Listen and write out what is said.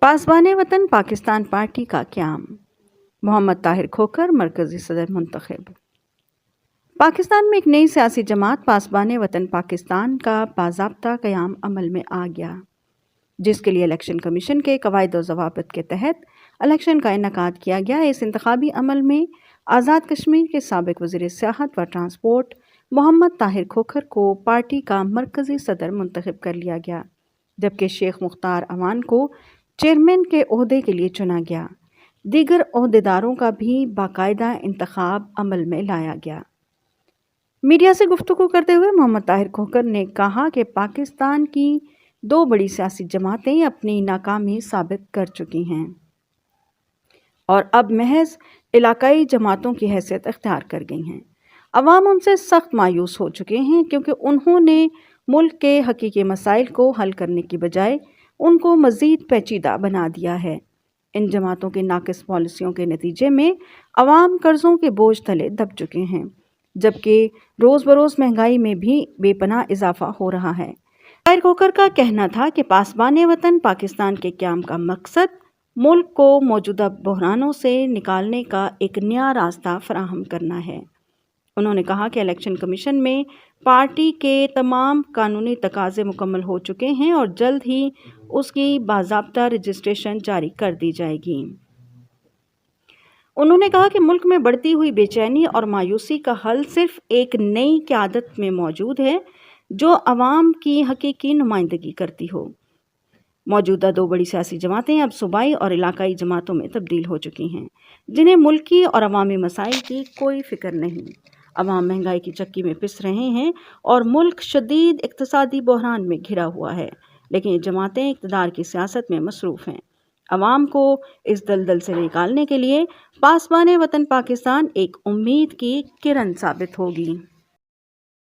पासबान वतन पाकिस्तान पार्टी का क़याम। मोहम्मद ताहिर खोखर मरकज़ी सदर मुंतखब। पाकिस्तान में एक नई सियासी जमात पासबान वतन पाकिस्तान का बाज़ाब्ता क़याम अमल में आ गया, जिसके लिए इलेक्शन कमीशन के कवायद व ज़वाबित के तहत इलेक्शन का इनेकाद किया गया। इस इंतखाबी अमल में आज़ाद कश्मीर के साबिक़ वज़ीर सियाहत व ट्रांसपोर्ट मोहम्मद ताहिर खोखर को पार्टी का मरकज़ी सदर मुंतखब कर लिया गया, जबकि शेख मुख्तार अवान को चेयरमैन के ओहदे के लिए चुना गया। दीगर ओहदेदारों का भी बाकायदा इंतखाब अमल में लाया गया। मीडिया से गुफ्तगू करते हुए मोहम्मद ताहिर खोखर ने कहा कि पाकिस्तान की दो बड़ी सियासी जमातें अपनी नाकामी साबित कर चुकी हैं और अब महज इलाकाई जमातों की हैसियत इख्तियार कर गई हैं। अवाम उनसे सख्त मायूस हो चुके हैं, क्योंकि उन्होंने मुल्क के हकीकी मसाइल को हल करने की बजाय उनको मज़ीद पेचीदा बना दिया है। इन जमातों की नाकिस पॉलिसियों के नतीजे में अवाम कर्ज़ों के बोझ तले दब चुके हैं, जबकि रोज़ बरोज़ महंगाई में भी बेपनाह इजाफा हो रहा है। ताहिर खोखर का कहना था कि पासबान वतन पाकिस्तान के क़याम का मकसद मुल्क को मौजूदा बहरानों से निकालने का एक नया रास्ता फराहम करना है। उन्होंने कहा कि इलेक्शन कमीशन में पार्टी के तमाम कानूनी तकाज़े मुकम्मल हो चुके हैं और जल्द ही उसकी बाज़ाब्ता रजिस्ट्रेशन जारी कर दी जाएगी। उन्होंने कहा कि मुल्क में बढ़ती हुई बेचैनी और मायूसी का हल सिर्फ एक नई क़यादत में मौजूद है, जो अवाम की हकीकी नुमाइंदगी करती हो। मौजूदा दो बड़ी सियासी जमातें अब सूबाई और इलाकाई जमातों में तब्दील हो चुकी हैं, जिन्हें मुल्की और अवामी मसाइल की कोई फ़िक्र नहीं। अवाम महंगाई की चक्की में पिस रहे हैं और मुल्क शदीद इक़्तिसादी बहरान में घिरा हुआ है, लेकिन ये जमातें इक़्तिदार की सियासत में मसरूफ़ हैं। अवाम को इस दलदल से निकालने के लिए पासबान वतन पाकिस्तान एक उम्मीद की किरण साबित होगी।